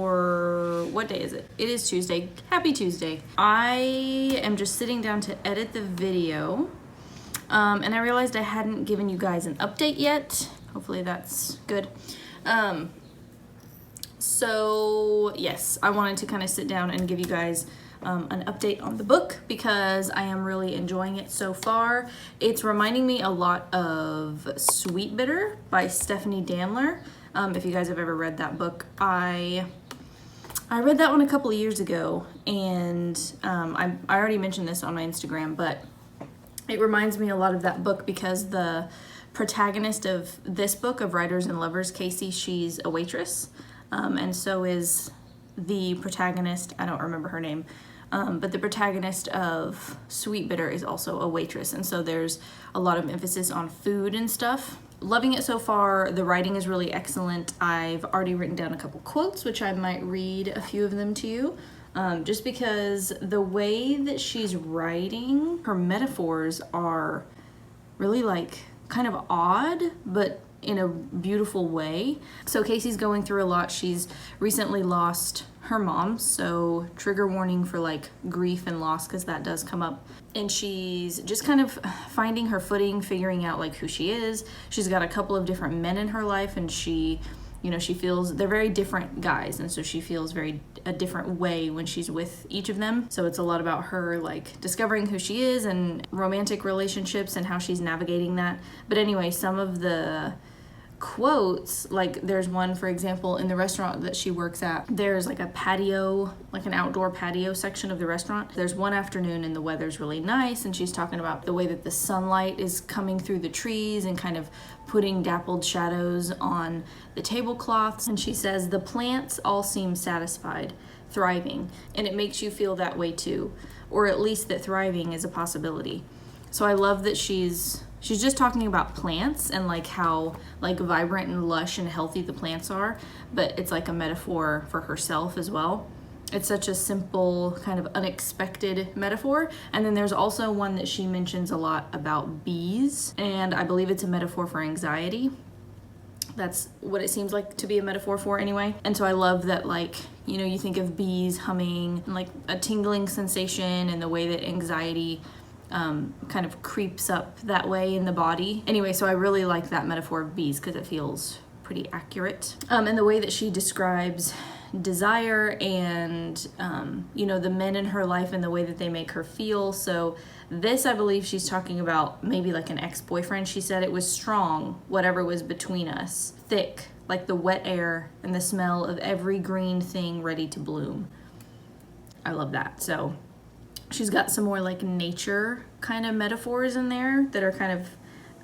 for, what day is it? It is Tuesday. Happy Tuesday. I am just sitting down to edit the video. And I realized I hadn't given you guys an update yet. Hopefully that's good. So yes, I wanted to kind of sit down and give you guys an update on the book because I am really enjoying it so far. It's reminding me a lot of Sweet Bitter by Stephanie Danler. If you guys have ever read that book, I read that one a couple of years ago, and I already mentioned this on my Instagram, but it reminds me a lot of that book because the protagonist of this book, of Writers and Lovers, Casey, she's a waitress, and so is the protagonist, I don't remember her name, but the protagonist of Sweet Bitter is also a waitress, and so there's a lot of emphasis on food and stuff. Loving it so far. The writing is really excellent. I've already written down a couple quotes, which I might read a few of them to you, just because the way that she's writing, her metaphors are really like kind of odd, but in a beautiful way. So Casey's going through a lot. She's recently lost her mom, so trigger warning for like grief and loss, because that does come up. And she's just kind of finding her footing, figuring out like who she is. She's got a couple of different men in her life, and she feels they're very different guys, and so she feels a different way when she's with each of them. So it's a lot about her like discovering who she is and romantic relationships and how she's navigating that. But anyway, some of the quotes, like there's one, for example, in the restaurant that she works at, there's like a patio, like an outdoor patio section of the restaurant. There's one afternoon and the weather's really nice, and she's talking about the way that the sunlight is coming through the trees and kind of putting dappled shadows on the tablecloths. And she says the plants all seem satisfied, thriving, and it makes you feel that way too, or at least that thriving is a possibility. So I love that she's just talking about plants and like how like vibrant and lush and healthy the plants are, but it's like a metaphor for herself as well. It's such a simple, kind of unexpected metaphor. And then there's also one that she mentions a lot about bees, and I believe it's a metaphor for anxiety. That's what it seems like to be a metaphor for anyway. And so I love that, like, you think of bees humming and like a tingling sensation, and the way that anxiety kind of creeps up that way in the body. Anyway, so I really like that metaphor of bees because it feels pretty accurate. And the way that she describes desire and, the men in her life and the way that they make her feel. So this, I believe she's talking about maybe like an ex-boyfriend. She said it was strong, whatever was between us, thick, like the wet air and the smell of every green thing ready to bloom. I love that. So she's got some more like nature kind of metaphors in there that are kind of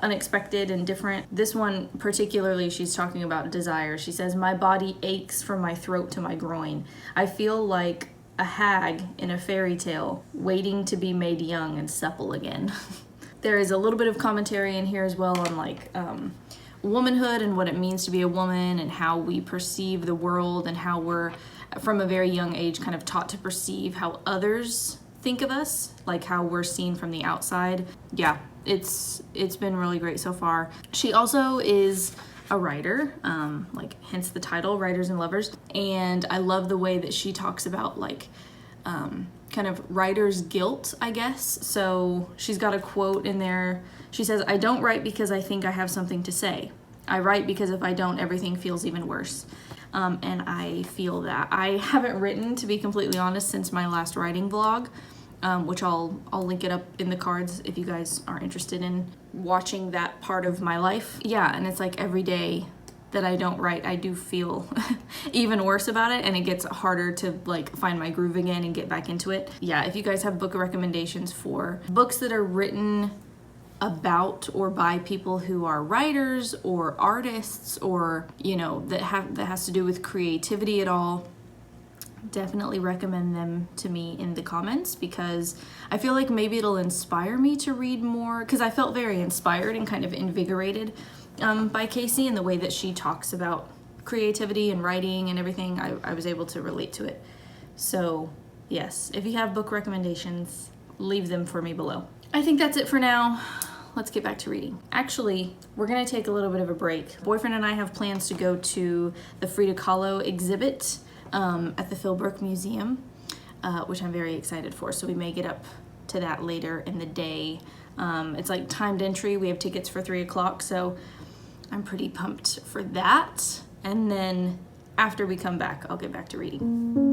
unexpected and different. This one particularly, she's talking about desire. She says, my body aches from my throat to my groin. I feel like a hag in a fairy tale waiting to be made young and supple again. There is a little bit of commentary in here as well on like womanhood and what it means to be a woman and how we perceive the world, and how we're from a very young age kind of taught to perceive how others think of us, like how we're seen from the outside. Yeah, it's been really great so far. She also is a writer, like hence the title, Writers and Lovers. And I love the way that she talks about like kind of writer's guilt, I guess. So she's got a quote in there. She says, I don't write because I think I have something to say. I write because if I don't, everything feels even worse. And I feel that. I haven't written, to be completely honest, since my last writing vlog, which I'll link it up in the cards if you guys are interested in watching that part of my life. Yeah, and it's like every day that I don't write, I do feel even worse about it, and it gets harder to like find my groove again and get back into it. Yeah, if you guys have book recommendations for books that are written about or by people who are writers or artists, or that has to do with creativity at all, definitely recommend them to me in the comments, because I feel like maybe it'll inspire me to read more, because I felt very inspired and kind of invigorated by Casey, and the way that she talks about creativity and writing and everything. I was able to relate to it. So yes, if you have book recommendations, leave them for me below. I think that's it for now. Let's get back to reading. Actually, we're gonna take a little bit of a break. Boyfriend and I have plans to go to the Frida Kahlo exhibit at the Philbrook Museum, which I'm very excited for. So we may get up to that later in the day. It's like timed entry. We have tickets for 3 o'clock, so I'm pretty pumped for that. And then after we come back, I'll get back to reading.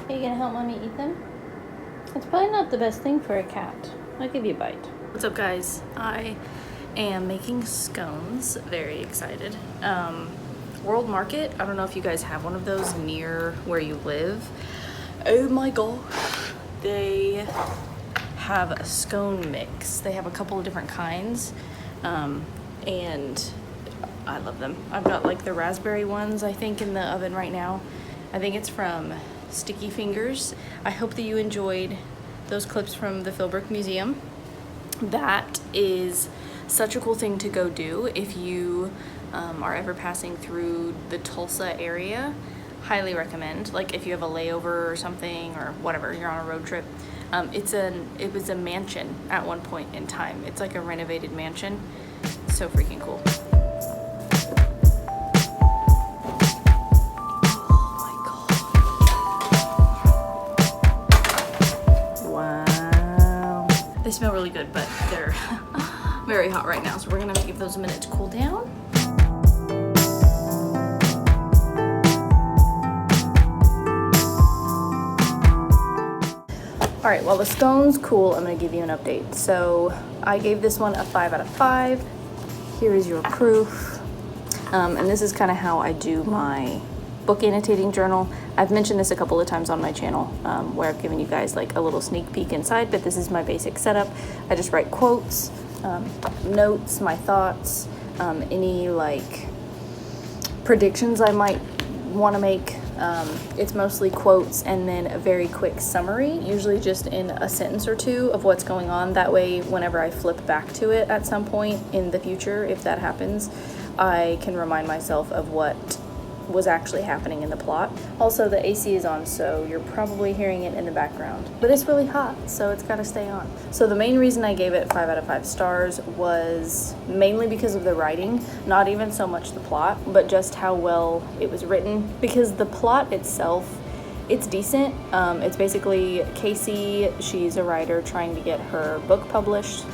Are you gonna help mommy eat them? It's probably not the best thing for a cat. I'll give you a bite. What's up, guys? I am making scones. Very excited. World Market. I don't know if you guys have one of those near where you live. Oh my gosh. They have a scone mix. They have a couple of different kinds. And I love them. I've got like the raspberry ones, I think, in the oven right now. I think it's from Sticky Fingers. I hope that you enjoyed those clips from the Philbrook Museum. That is such a cool thing to go do if you are ever passing through the Tulsa area. Highly recommend. Like if you have a layover or something or whatever, you're on a road trip. It was a mansion at one point in time. It's like a renovated mansion. So freaking cool. They smell really good, but they're very hot right now, so we're gonna have to give those a minute to cool down. All right, while the scone's cool, I'm gonna give you an update. So I gave this one a 5 out of 5. Here is your proof. And this is kind of how I do my book annotating journal. I've mentioned this a couple of times on my channel, where I've given you guys like a little sneak peek inside, but this is my basic setup. I just write quotes, notes, my thoughts, any like predictions I might want to make. It's mostly quotes and then a very quick summary, usually just in a sentence or two of what's going on. That way, whenever I flip back to it at some point in the future, if that happens, I can remind myself of what was actually happening in the plot. Also, the AC is on, so you're probably hearing it in the background, but it's really hot, so it's got to stay on. So the main reason I gave it 5 out of 5 stars was mainly because of the writing, not even so much the plot, but just how well it was written. Because the plot itself, it's decent. It's basically Casey, she's a writer trying to get her book published,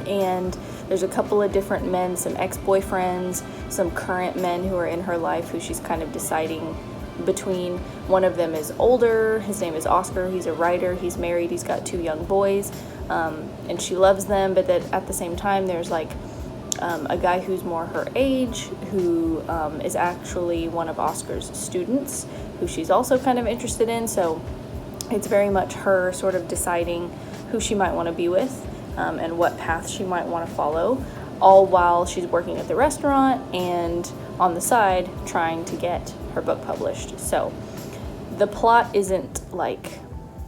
and there's a couple of different men, some ex-boyfriends, some current men who are in her life who she's kind of deciding between. One of them is older, his name is Oscar, he's a writer, he's married, he's got 2 young boys, and she loves them, but that at the same time there's like a guy who's more her age, who is actually one of Oscar's students, who she's also kind of interested in, so it's very much her sort of deciding who she might want to be with. And what path she might want to follow, all while she's working at the restaurant and on the side trying to get her book published. So the plot isn't like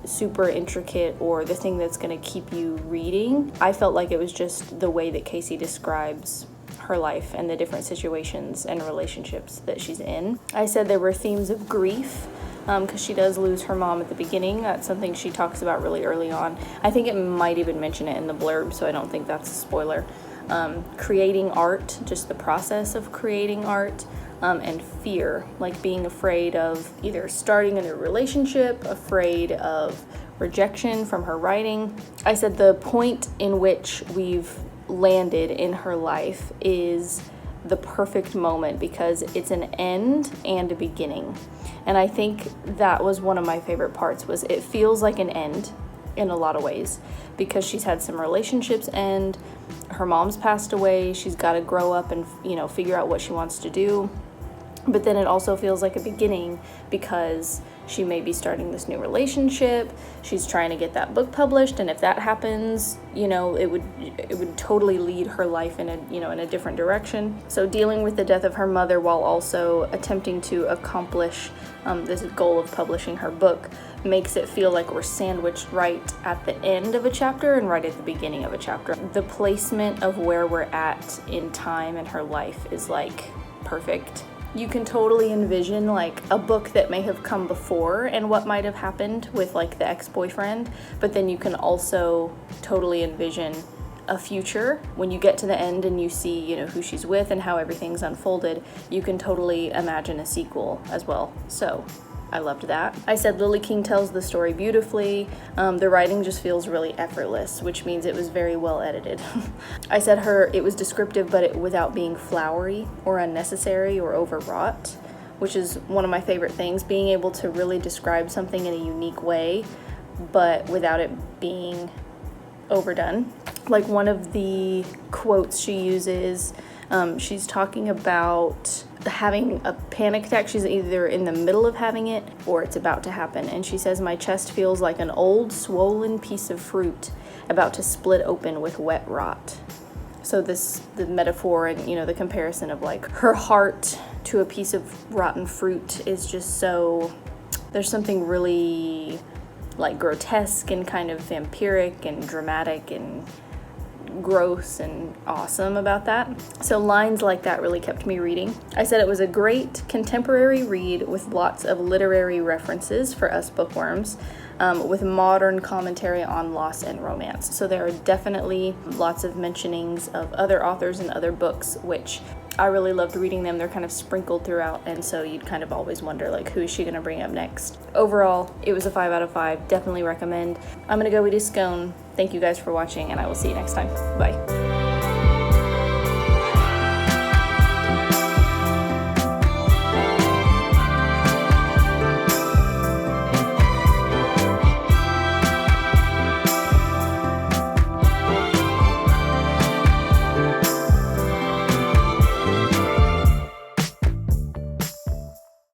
super intricate or the thing that's going to keep you reading. I felt like it was just the way that Casey describes her life and the different situations and relationships that she's in. I said there were themes of grief, because she does lose her mom at the beginning. That's something she talks about really early on. I think it might even mention it in the blurb, so I don't think that's a spoiler. Creating art, just the process of creating art, and fear, like being afraid of either starting a new relationship, afraid of rejection from her writing. I said the point in which we've landed in her life is the perfect moment because it's an end and a beginning. And I think that was one of my favorite parts, was it feels like an end in a lot of ways because she's had some relationships end, her mom's passed away, she's got to grow up and, figure out what she wants to do. But then it also feels like a beginning because she may be starting this new relationship, she's trying to get that book published, and if that happens, it would totally lead her life in a different direction. So dealing with the death of her mother while also attempting to accomplish this goal of publishing her book makes it feel like we're sandwiched right at the end of a chapter and right at the beginning of a chapter. The placement of where we're at in time in her life is like perfect. You can totally envision like a book that may have come before and what might have happened with like the ex-boyfriend, but then you can also totally envision a future when you get to the end and you see, who she's with and how everything's unfolded. You can totally imagine a sequel as well. So I loved that. I said Lily King tells the story beautifully. The writing just feels really effortless, which means it was very well edited. I said it was descriptive, but without being flowery or unnecessary or overwrought, which is one of my favorite things, being able to really describe something in a unique way, but without it being overdone. Like one of the quotes she uses She's talking about having a panic attack. She's either in the middle of having it or it's about to happen. And she says, my chest feels like an old swollen piece of fruit about to split open with wet rot. So the metaphor and, the comparison of like her heart to a piece of rotten fruit is just so, there's something really like grotesque and kind of vampiric and dramatic and gross and awesome about that. So lines like that really kept me reading. I said it was a great contemporary read with lots of literary references for us bookworms, with modern commentary on loss and romance. So there are definitely lots of mentionings of other authors and other books, which I really loved reading them. They're kind of sprinkled throughout, and so you'd kind of always wonder, like, who is she gonna bring up next? Overall, it was a 5 out of 5. Definitely recommend. I'm gonna go eat a scone. Thank you guys for watching, and I will see you next time. Bye.